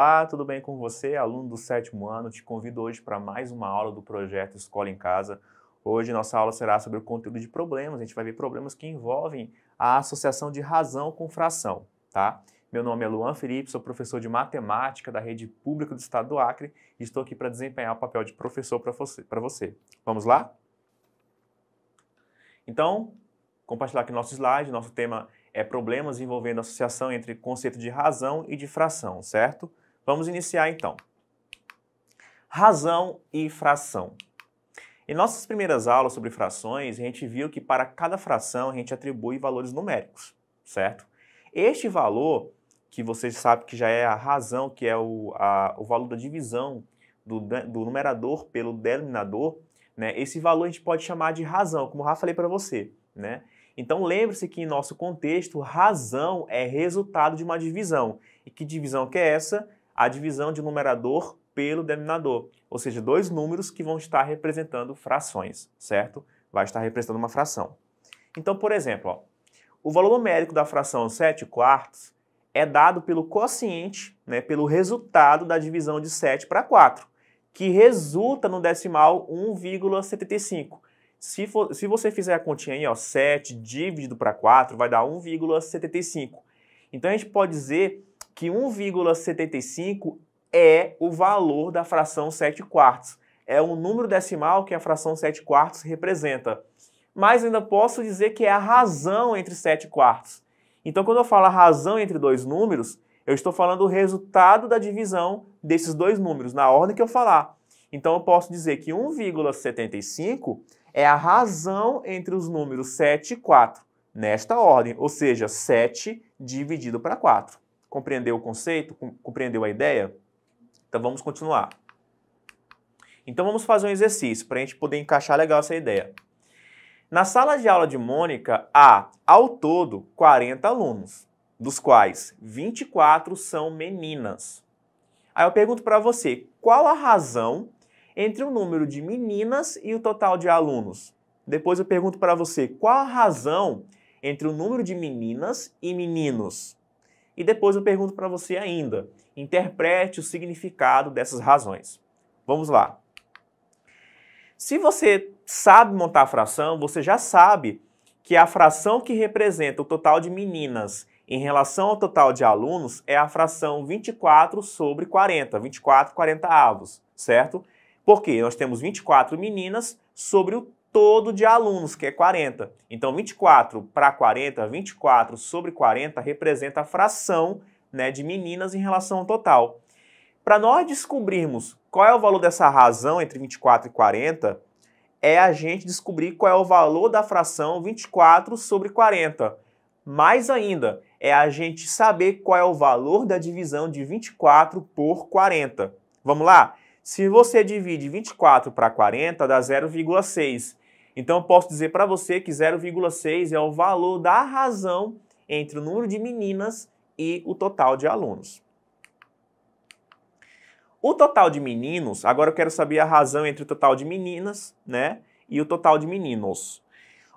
Olá, tudo bem com você, aluno do 7º ano? Te convido hoje para mais uma aula do projeto Escola em Casa. Hoje nossa aula será sobre o conteúdo de problemas. A gente vai ver problemas que envolvem a associação de razão com fração, tá? Meu nome é Luan Felipe, sou professor de matemática da rede pública do estado do Acre e estou aqui para desempenhar o papel de professor para você. Vamos lá? Então, compartilhar aqui nosso slide. Nosso tema é problemas envolvendo associação entre conceito de razão e de fração, certo? Vamos iniciar então. Razão e fração. Em nossas primeiras aulas sobre frações, a gente viu que para cada fração a gente atribui valores numéricos, certo? Este valor, que vocês sabem que já é a razão, que é o valor da divisão do numerador pelo denominador, né? Esse valor a gente pode chamar de razão, como eu já falei para você, né? Então lembre-se que em nosso contexto, razão é resultado de uma divisão. E que divisão que é essa? A divisão de numerador pelo denominador. Ou seja, dois números que vão estar representando frações, certo? Vai estar representando uma fração. Então, por exemplo, ó, o valor numérico da fração 7/4 é dado pelo quociente, né, pelo resultado da divisão de 7 para 4, que resulta no decimal 1,75. Se você fizer a continha aí, ó, 7 dividido para 4, vai dar 1,75. Então a gente pode dizer que 1,75 é o valor da fração 7/4. É o número decimal que a fração 7/4 representa. Mas ainda posso dizer que é a razão entre 7/4. Então quando eu falo a razão entre dois números, eu estou falando o resultado da divisão desses dois números, na ordem que eu falar. Então eu posso dizer que 1,75 é a razão entre os números 7 e 4, nesta ordem, ou seja, 7 dividido para 4. Compreendeu o conceito? Compreendeu a ideia? Então vamos continuar. Então vamos fazer um exercício para a gente poder encaixar legal essa ideia. Na sala de aula de Mônica há, ao todo, 40 alunos, dos quais 24 são meninas. Aí eu pergunto para você, qual a razão entre o número de meninas e o total de alunos? Depois eu pergunto para você, qual a razão entre o número de meninas e meninos? E depois eu pergunto para você ainda, interprete o significado dessas razões. Vamos lá. Se você sabe montar a fração, você já sabe que a fração que representa o total de meninas em relação ao total de alunos é a fração 24 sobre 40, 24 40avos, certo? Porque nós temos 24 meninas sobre o todo de alunos, que é 40. Então 24 para 40, 24 sobre 40 representa a fração, né, de meninas em relação ao total. Para nós descobrirmos qual é o valor dessa razão entre 24 e 40, é a gente descobrir qual é o valor da fração 24 sobre 40. Mais ainda, é a gente saber qual é o valor da divisão de 24 por 40. Vamos lá? Se você divide 24 para 40, dá 0,6. Então eu posso dizer para você que 0,6 é o valor da razão entre o número de meninas e o total de alunos. O total de meninos, agora eu quero saber a razão entre o total de meninas, né, e o total de meninos.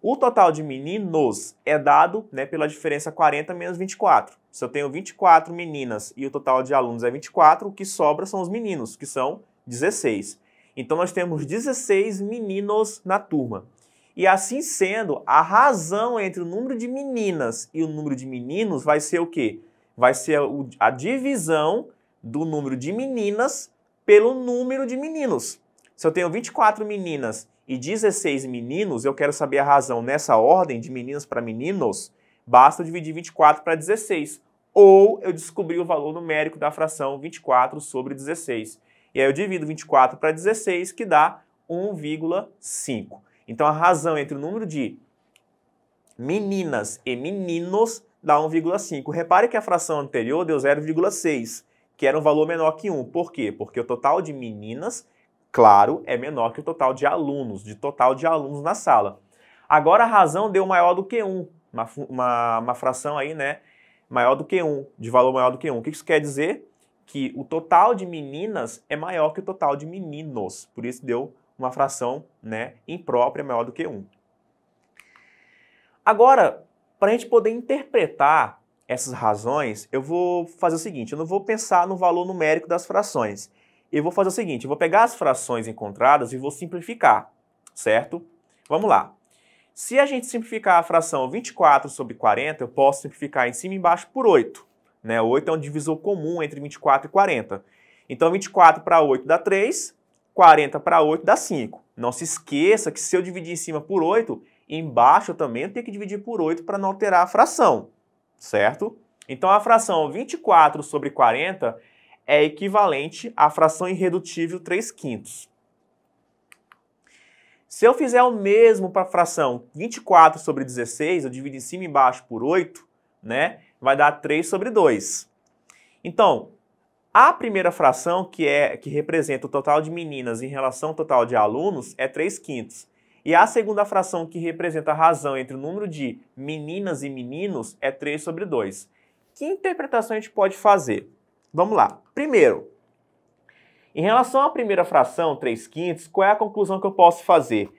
O total de meninos é dado, né, pela diferença 40 menos 24. Se eu tenho 24 meninas e o total de alunos é 24, o que sobra são os meninos, que são 16. Então nós temos 16 meninos na turma. E assim sendo, a razão entre o número de meninas e o número de meninos vai ser o quê? Vai ser a divisão do número de meninas pelo número de meninos. Se eu tenho 24 meninas e 16 meninos, eu quero saber a razão nessa ordem de meninas para meninos, basta eu dividir 24 para 16. Ou eu descobri o valor numérico da fração 24 sobre 16. E aí eu divido 24 para 16, que dá 1,5. Então a razão entre o número de meninas e meninos dá 1,5. Repare que a fração anterior deu 0,6, que era um valor menor que 1. Por quê? Porque o total de meninas, claro, é menor que o total de alunos, na sala. Agora a razão deu maior do que 1, uma fração aí, né, maior do que 1, de valor maior do que 1. O que isso quer dizer? Que o total de meninas é maior que o total de meninos. Por isso deu uma fração, né, imprópria maior do que 1. Agora, para a gente poder interpretar essas razões, eu vou fazer o seguinte, eu não vou pensar no valor numérico das frações. Eu vou fazer o seguinte, eu vou pegar as frações encontradas e vou simplificar, certo? Vamos lá. Se a gente simplificar a fração 24 sobre 40, eu posso simplificar em cima e embaixo por 8. Né? 8 é um divisor comum entre 24 e 40. Então 24 para 8 dá 3, 40 para 8 dá 5. Não se esqueça que se eu dividir em cima por 8, embaixo eu também tenho que dividir por 8 para não alterar a fração, certo? Então a fração 24 sobre 40 é equivalente à fração irredutível 3/5. Se eu fizer o mesmo para a fração 24 sobre 16, eu divido em cima e embaixo por 8, né? Vai dar 3 sobre 2. Então, a primeira fração, que representa o total de meninas em relação ao total de alunos, é 3/5. E a segunda fração, que representa a razão entre o número de meninas e meninos, é 3 sobre 2. Que interpretação a gente pode fazer? Vamos lá. Primeiro, em relação à primeira fração, 3/5, qual é a conclusão que eu posso fazer?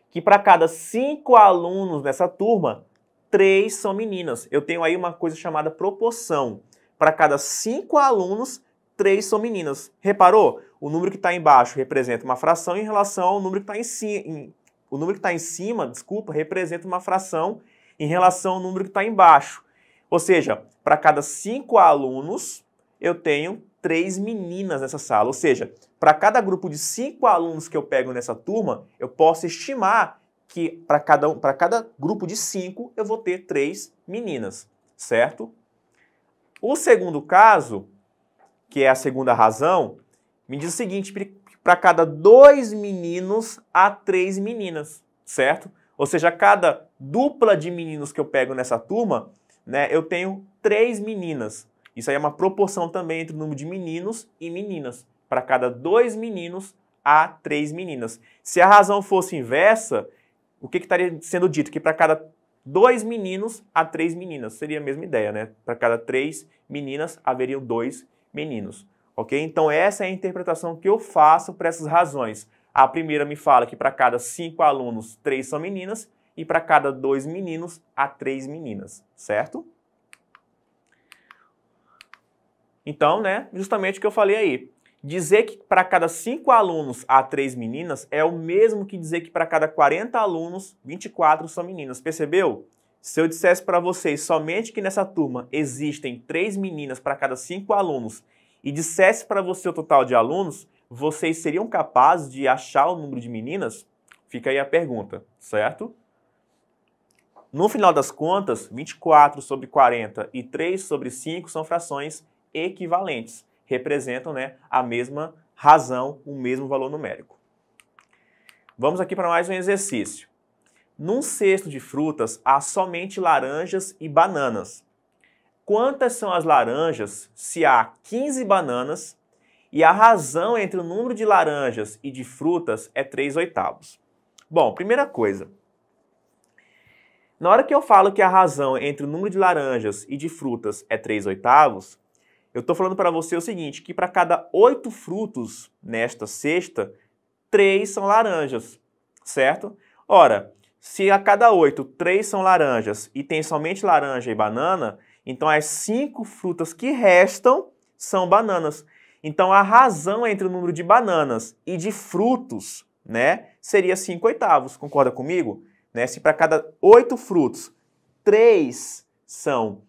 Que para cada 5 alunos nessa turma, 3 são meninas. Eu tenho aí uma coisa chamada proporção. Para cada 5 alunos, 3 são meninas. Reparou? O número que está embaixo representa uma fração em relação ao número que está em cima. O número que está em cima, representa uma fração em relação ao número que está embaixo. Ou seja, para cada 5 alunos, eu tenho 3 meninas nessa sala. Ou seja, para cada grupo de 5 alunos que eu pego nessa turma, eu posso estimar que para cada grupo de 5 eu vou ter 3 meninas, certo? O segundo caso, que é a segunda razão, me diz o seguinte, para cada 2 meninos há 3 meninas, certo? Ou seja, cada dupla de meninos que eu pego nessa turma, né, eu tenho 3 meninas. Isso aí é uma proporção também entre o número de meninos e meninas. Para cada 2 meninos, há 3 meninas. Se a razão fosse inversa, o que estaria sendo dito? Que para cada 2 meninos, há 3 meninas. Seria a mesma ideia, né? Para cada 3 meninas, haveriam 2 meninos. Ok? Então essa é a interpretação que eu faço para essas razões. A primeira me fala que para cada 5 alunos, 3 são meninas. E para cada 2 meninos, há 3 meninas. Certo? Então, né, justamente o que eu falei aí. Dizer que para cada 5 alunos há 3 meninas é o mesmo que dizer que para cada 40 alunos, 24 são meninas. Percebeu? Se eu dissesse para vocês somente que nessa turma existem 3 meninas para cada 5 alunos e dissesse para você o total de alunos, vocês seriam capazes de achar o número de meninas? Fica aí a pergunta, certo? No final das contas, 24 sobre 40 e 3 sobre 5 são frações equivalentes, representam, né, a mesma razão, o mesmo valor numérico. Vamos aqui para mais um exercício. Num cesto de frutas há somente laranjas e bananas. Quantas são as laranjas se há 15 bananas e a razão entre o número de laranjas e de frutas é 3/8? Bom, primeira coisa, na hora que eu falo que a razão entre o número de laranjas e de frutas é 3/8, eu estou falando para você o seguinte, que para cada 8 frutos nesta cesta, 3 são laranjas, certo? Ora, se a cada 8, 3 são laranjas e tem somente laranja e banana, então as 5 frutas que restam são bananas. Então a razão entre o número de bananas e de frutos, né, seria 5/8, concorda comigo? Né? Se para cada 8 frutos, 3 são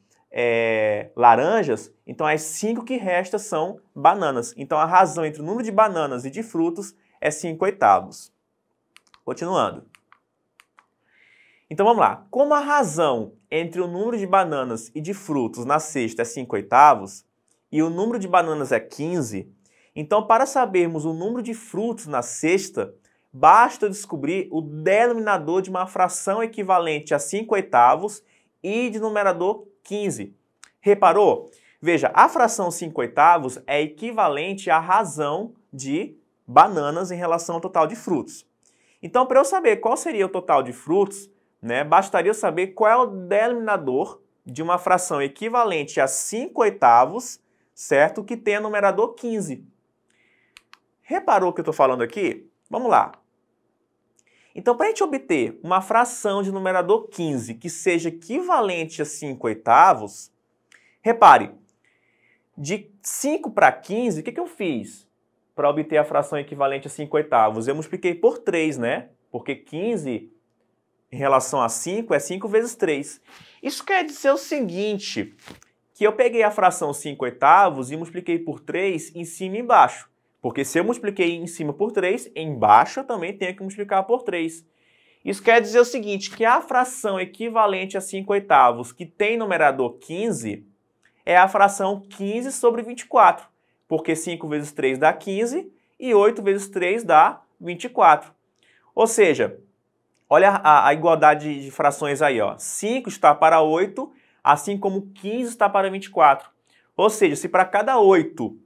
laranjas, então as 5 que restam são bananas. Então a razão entre o número de bananas e de frutos é 5/8. Continuando. Então vamos lá. Como a razão entre o número de bananas e de frutos na cesta é 5/8 e o número de bananas é 15, então para sabermos o número de frutos na cesta, basta descobrir o denominador de uma fração equivalente a 5/8 e de numerador 15. Reparou? Veja, a fração 5/8 é equivalente à razão de bananas em relação ao total de frutos. Então, para eu saber qual seria o total de frutos, né, bastaria eu saber qual é o denominador de uma fração equivalente a 5/8, certo? Que tenha numerador 15. Reparou o que eu estou falando aqui? Vamos lá. Então, para a gente obter uma fração de numerador 15 que seja equivalente a 5/8, Repare, de 5 para 15, o que eu fiz para obter a fração equivalente a 5/8? Eu multipliquei por 3, né? Porque 15 em relação a 5 é 5 vezes 3. Isso quer dizer o seguinte, que eu peguei a fração 5/8 e multipliquei por 3 em cima e embaixo. Porque se eu multipliquei em cima por 3, embaixo eu também tenho que multiplicar por 3. Isso quer dizer o seguinte, que a fração equivalente a 5/8, que tem numerador 15, é a fração 15 sobre 24. Porque 5 vezes 3 dá 15 e 8 vezes 3 dá 24. Ou seja, olha a igualdade de frações aí, ó. 5 está para 8, assim como 15 está para 24. Ou seja, se para cada 8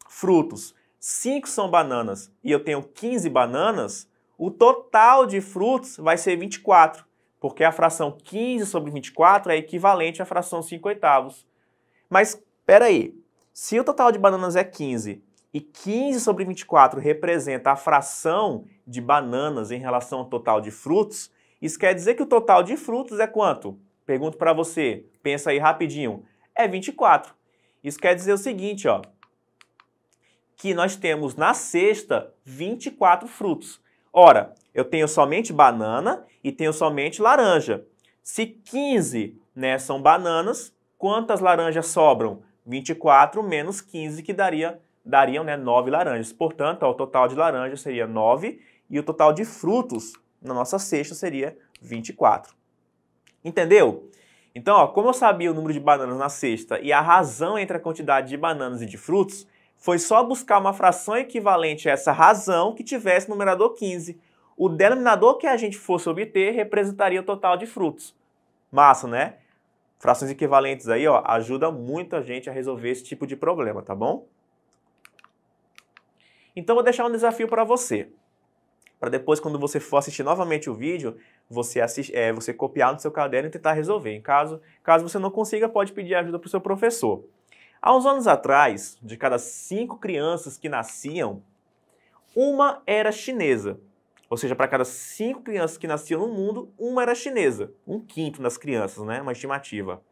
frutos, 5 são bananas e eu tenho 15 bananas, o total de frutos vai ser 24, porque a fração 15 sobre 24 é equivalente à fração 5/8. Mas, espera aí, se o total de bananas é 15 e 15 sobre 24 representa a fração de bananas em relação ao total de frutos, isso quer dizer que o total de frutos é quanto? Pergunto para você, pensa aí rapidinho, é 24. Isso quer dizer o seguinte, ó, que nós temos na cesta 24 frutos. Ora, eu tenho somente banana e tenho somente laranja. Se 15, né, são bananas, quantas laranjas sobram? 24 menos 15, que dariam, né, 9 laranjas. Portanto, ó, o total de laranjas seria 9 e o total de frutos na nossa cesta seria 24. Entendeu? Então, ó, como eu sabia o número de bananas na cesta e a razão entre a quantidade de bananas e de frutos, foi só buscar uma fração equivalente a essa razão que tivesse numerador 15. O denominador que a gente fosse obter representaria o total de frutos. Massa, né? Frações equivalentes aí, ó, ajuda muito a gente a resolver esse tipo de problema, tá bom? Então, vou deixar um desafio para você. Para depois, quando você for assistir novamente o vídeo, você copiar no seu caderno e tentar resolver. Caso você não consiga, pode pedir ajuda para o seu professor. Há uns anos atrás, de cada 5 crianças que nasciam, uma era chinesa. Ou seja, para cada 5 crianças que nasciam no mundo, uma era chinesa. 1/5 das crianças, né? Uma estimativa.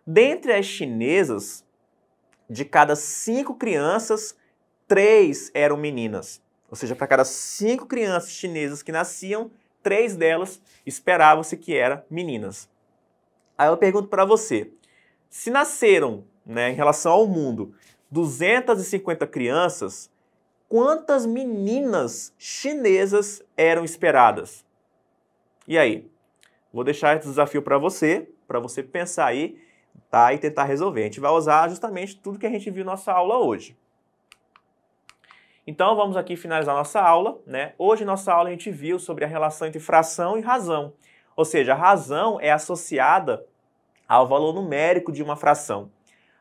Dentre as chinesas, de cada 5 crianças, 3 eram meninas. Ou seja, para cada 5 crianças chinesas que nasciam, 3 delas esperavam-se que eram meninas. Aí eu pergunto para você, se nasceram, né, em relação ao mundo, 250 crianças, quantas meninas chinesas eram esperadas? E aí? Vou deixar esse desafio para você pensar aí, tá, e tentar resolver. A gente vai usar justamente tudo que a gente viu na nossa aula hoje. Então, vamos aqui finalizar nossa aula, né? Hoje, nossa aula, a gente viu sobre a relação entre fração e razão. Ou seja, a razão é associada ao valor numérico de uma fração.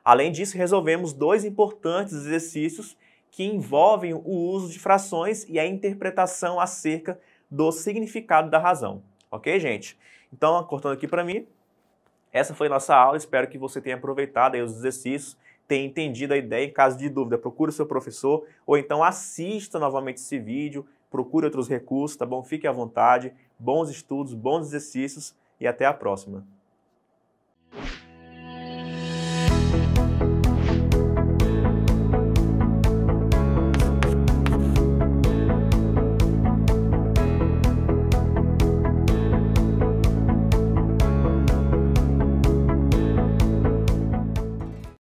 Além disso, resolvemos 2 importantes exercícios que envolvem o uso de frações e a interpretação acerca do significado da razão. Ok, gente? Então, cortando aqui para mim, essa foi a nossa aula. Espero que você tenha aproveitado aí os exercícios, tenha entendido a ideia. Em caso de dúvida, procure o seu professor ou então assista novamente esse vídeo, procure outros recursos, tá bom? Fique à vontade, bons estudos, bons exercícios e até a próxima.